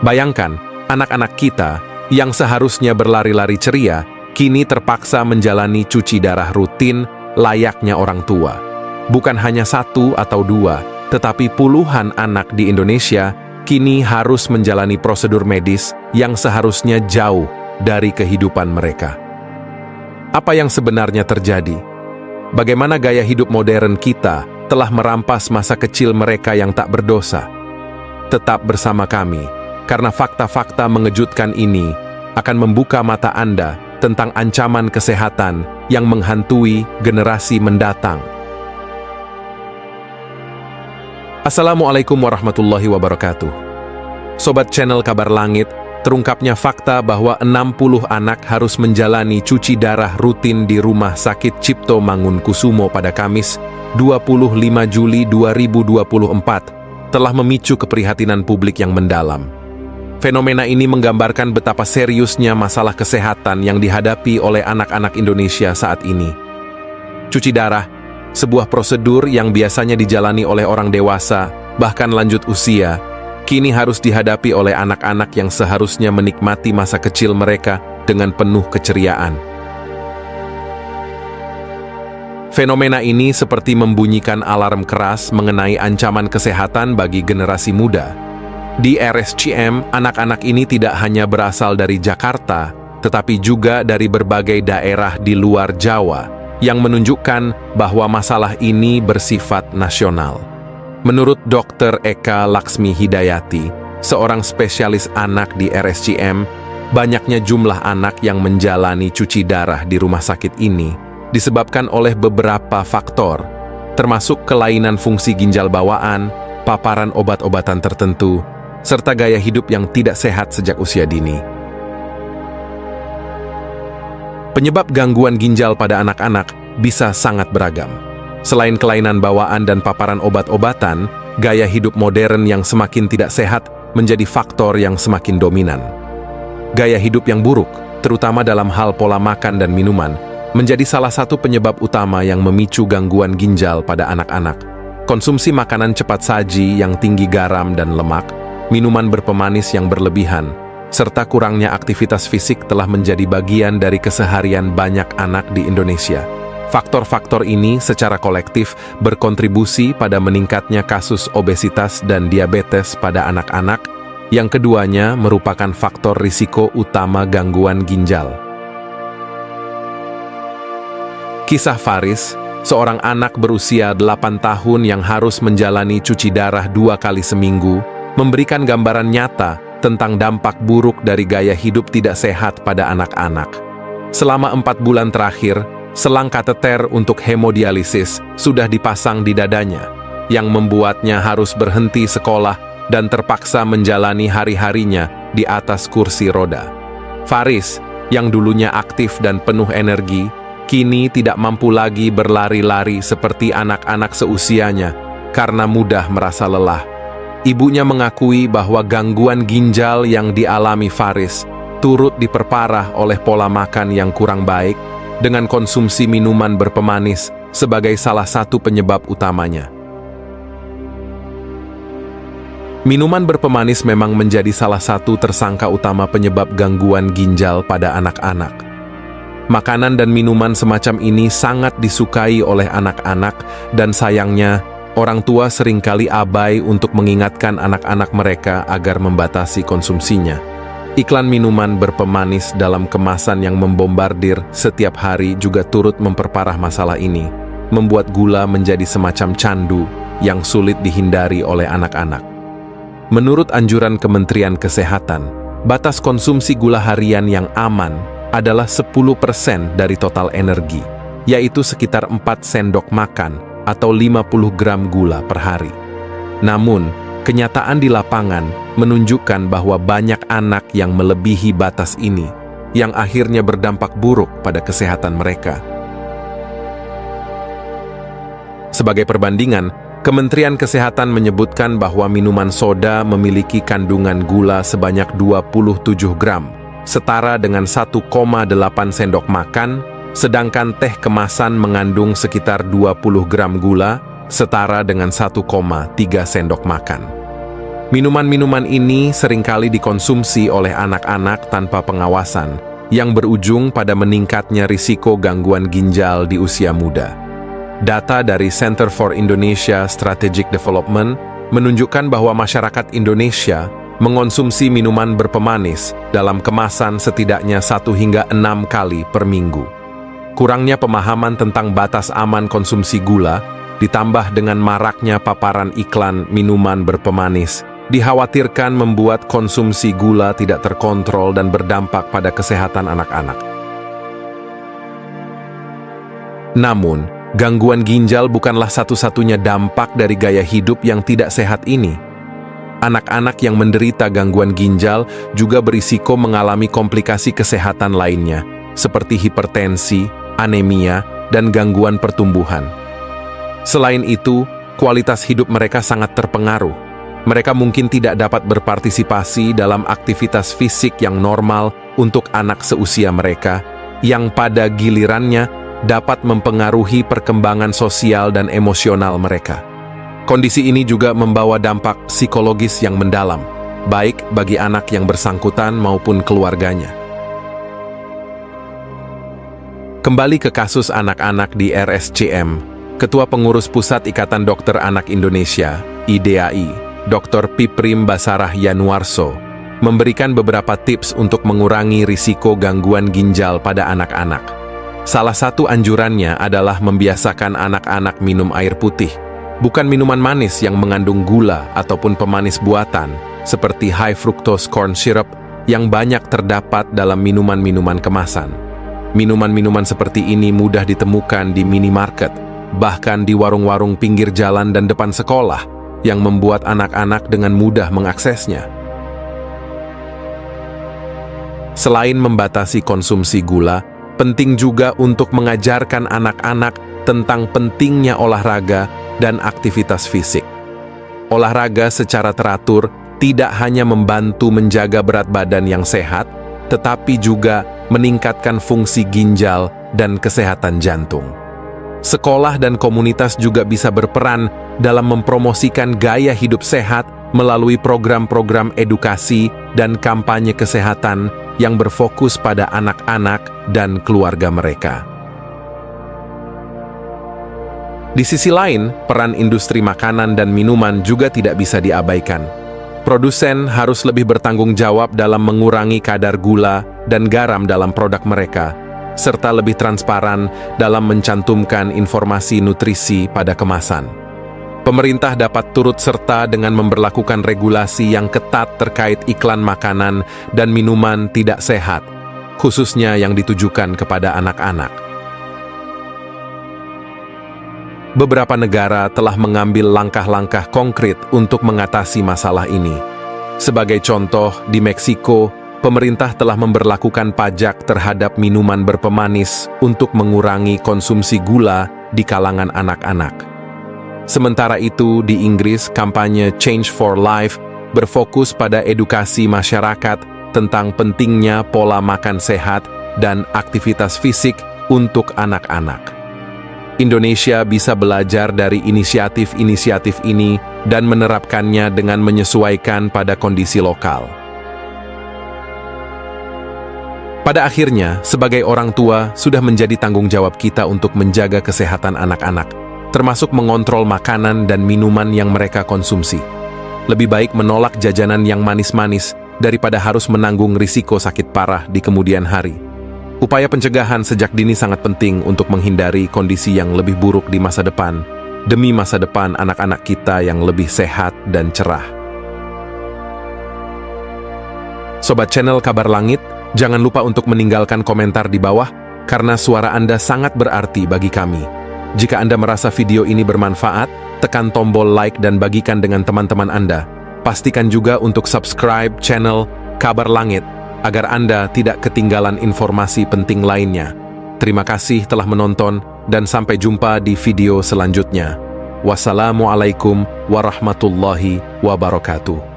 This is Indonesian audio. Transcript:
Bayangkan, anak-anak kita yang seharusnya berlari-lari ceria, kini terpaksa menjalani cuci darah rutin layaknya orang tua. Bukan hanya 1 atau 2, tetapi puluhan anak di Indonesia kini harus menjalani prosedur medis yang seharusnya jauh dari kehidupan mereka. Apa yang sebenarnya terjadi? Bagaimana gaya hidup modern kita telah merampas masa kecil mereka yang tak berdosa? Tetap bersama kami, karena fakta-fakta mengejutkan ini akan membuka mata Anda tentang ancaman kesehatan yang menghantui generasi mendatang. Assalamualaikum warahmatullahi wabarakatuh. Sobat channel Kabar Langit, terungkapnya fakta bahwa 60 anak harus menjalani cuci darah rutin di Rumah Sakit Cipto Mangunkusumo pada Kamis, 25 Juli 2024, telah memicu keprihatinan publik yang mendalam. Fenomena ini menggambarkan betapa seriusnya masalah kesehatan yang dihadapi oleh anak-anak Indonesia saat ini. Cuci darah, sebuah prosedur yang biasanya dijalani oleh orang dewasa, bahkan lanjut usia, kini harus dihadapi oleh anak-anak yang seharusnya menikmati masa kecil mereka dengan penuh keceriaan. Fenomena ini seperti membunyikan alarm keras mengenai ancaman kesehatan bagi generasi muda. Di RSCM, anak-anak ini tidak hanya berasal dari Jakarta, tetapi juga dari berbagai daerah di luar Jawa, yang menunjukkan bahwa masalah ini bersifat nasional. Menurut Dr. Eka Laksmi Hidayati, seorang spesialis anak di RSCM, banyaknya jumlah anak yang menjalani cuci darah di rumah sakit ini disebabkan oleh beberapa faktor, termasuk kelainan fungsi ginjal bawaan, paparan obat-obatan tertentu, serta gaya hidup yang tidak sehat sejak usia dini. Penyebab gangguan ginjal pada anak-anak bisa sangat beragam. Selain kelainan bawaan dan paparan obat-obatan, gaya hidup modern yang semakin tidak sehat menjadi faktor yang semakin dominan. Gaya hidup yang buruk, terutama dalam hal pola makan dan minuman, menjadi salah satu penyebab utama yang memicu gangguan ginjal pada anak-anak. Konsumsi makanan cepat saji yang tinggi garam dan lemak, minuman berpemanis yang berlebihan, serta kurangnya aktivitas fisik telah menjadi bagian dari keseharian banyak anak di Indonesia. Faktor-faktor ini secara kolektif berkontribusi pada meningkatnya kasus obesitas dan diabetes pada anak-anak, yang keduanya merupakan faktor risiko utama gangguan ginjal. Kisah Faris, seorang anak berusia 8 tahun yang harus menjalani cuci darah 2 kali seminggu, memberikan gambaran nyata tentang dampak buruk dari gaya hidup tidak sehat pada anak-anak. Selama 4 bulan terakhir, selang kateter untuk hemodialisis sudah dipasang di dadanya, yang membuatnya harus berhenti sekolah dan terpaksa menjalani hari-harinya di atas kursi roda. Faris, yang dulunya aktif dan penuh energi, kini tidak mampu lagi berlari-lari seperti anak-anak seusianya karena mudah merasa lelah. Ibunya mengakui bahwa gangguan ginjal yang dialami Faris turut diperparah oleh pola makan yang kurang baik, dengan konsumsi minuman berpemanis sebagai salah satu penyebab utamanya. Minuman berpemanis memang menjadi salah satu tersangka utama penyebab gangguan ginjal pada anak-anak. Makanan dan minuman semacam ini sangat disukai oleh anak-anak, dan sayangnya, orang tua seringkali abai untuk mengingatkan anak-anak mereka agar membatasi konsumsinya. Iklan minuman berpemanis dalam kemasan yang membombardir setiap hari juga turut memperparah masalah ini, membuat gula menjadi semacam candu yang sulit dihindari oleh anak-anak. Menurut anjuran Kementerian Kesehatan, batas konsumsi gula harian yang aman adalah 10% dari total energi, yaitu sekitar 4 sendok makan atau 50 gram gula per hari. Namun, kenyataan di lapangan menunjukkan bahwa banyak anak yang melebihi batas ini, yang akhirnya berdampak buruk pada kesehatan mereka. Sebagai perbandingan, Kementerian Kesehatan menyebutkan bahwa minuman soda memiliki kandungan gula sebanyak 27 gram, setara dengan 1,8 sendok makan, sedangkan teh kemasan mengandung sekitar 20 gram gula, setara dengan 1,3 sendok makan. Minuman-minuman ini seringkali dikonsumsi oleh anak-anak tanpa pengawasan, yang berujung pada meningkatnya risiko gangguan ginjal di usia muda. Data dari Center for Indonesia Strategic Development menunjukkan bahwa masyarakat Indonesia mengonsumsi minuman berpemanis dalam kemasan setidaknya 1 hingga 6 kali per minggu. Kurangnya pemahaman tentang batas aman konsumsi gula, ditambah dengan maraknya paparan iklan minuman berpemanis, dikhawatirkan membuat konsumsi gula tidak terkontrol dan berdampak pada kesehatan anak-anak. Namun, gangguan ginjal bukanlah satu-satunya dampak dari gaya hidup yang tidak sehat ini. Anak-anak yang menderita gangguan ginjal juga berisiko mengalami komplikasi kesehatan lainnya, seperti hipertensi, anemia, dan gangguan pertumbuhan. Selain itu, kualitas hidup mereka sangat terpengaruh. Mereka mungkin tidak dapat berpartisipasi dalam aktivitas fisik yang normal untuk anak seusia mereka, yang pada gilirannya dapat mempengaruhi perkembangan sosial dan emosional mereka. Kondisi ini juga membawa dampak psikologis yang mendalam, baik bagi anak yang bersangkutan maupun keluarganya. Kembali ke kasus anak-anak di RSCM, Ketua Pengurus Pusat Ikatan Dokter Anak Indonesia, IDAI, Dr. Piprim Basarah Yanuarso, memberikan beberapa tips untuk mengurangi risiko gangguan ginjal pada anak-anak. Salah satu anjurannya adalah membiasakan anak-anak minum air putih, bukan minuman manis yang mengandung gula ataupun pemanis buatan, seperti high fructose corn syrup yang banyak terdapat dalam minuman-minuman kemasan. Minuman-minuman seperti ini mudah ditemukan di minimarket, bahkan di warung-warung pinggir jalan dan depan sekolah, yang membuat anak-anak dengan mudah mengaksesnya. Selain membatasi konsumsi gula, penting juga untuk mengajarkan anak-anak tentang pentingnya olahraga dan aktivitas fisik. Olahraga secara teratur tidak hanya membantu menjaga berat badan yang sehat, tetapi juga meningkatkan fungsi ginjal dan kesehatan jantung. Sekolah dan komunitas juga bisa berperan dalam mempromosikan gaya hidup sehat melalui program-program edukasi dan kampanye kesehatan yang berfokus pada anak-anak dan keluarga mereka. Di sisi lain, peran industri makanan dan minuman juga tidak bisa diabaikan. Produsen harus lebih bertanggung jawab dalam mengurangi kadar gula dan garam dalam produk mereka, serta lebih transparan dalam mencantumkan informasi nutrisi pada kemasan. Pemerintah dapat turut serta dengan memberlakukan regulasi yang ketat terkait iklan makanan dan minuman tidak sehat, khususnya yang ditujukan kepada anak-anak. Beberapa negara telah mengambil langkah-langkah konkret untuk mengatasi masalah ini. Sebagai contoh, di Meksiko, pemerintah telah memberlakukan pajak terhadap minuman berpemanis untuk mengurangi konsumsi gula di kalangan anak-anak. Sementara itu, di Inggris, kampanye Change for Life berfokus pada edukasi masyarakat tentang pentingnya pola makan sehat dan aktivitas fisik untuk anak-anak. Indonesia bisa belajar dari inisiatif-inisiatif ini dan menerapkannya dengan menyesuaikan pada kondisi lokal. Pada akhirnya, sebagai orang tua, sudah menjadi tanggung jawab kita untuk menjaga kesehatan anak-anak, termasuk mengontrol makanan dan minuman yang mereka konsumsi. Lebih baik menolak jajanan yang manis-manis daripada harus menanggung risiko sakit parah di kemudian hari. Upaya pencegahan sejak dini sangat penting untuk menghindari kondisi yang lebih buruk di masa depan, demi masa depan anak-anak kita yang lebih sehat dan cerah. Sobat channel Kabar Langit, jangan lupa untuk meninggalkan komentar di bawah, karena suara Anda sangat berarti bagi kami. Jika Anda merasa video ini bermanfaat, tekan tombol like dan bagikan dengan teman-teman Anda. Pastikan juga untuk subscribe channel Kabar Langit, agar Anda tidak ketinggalan informasi penting lainnya. Terima kasih telah menonton, dan sampai jumpa di video selanjutnya. Wassalamualaikum warahmatullahi wabarakatuh.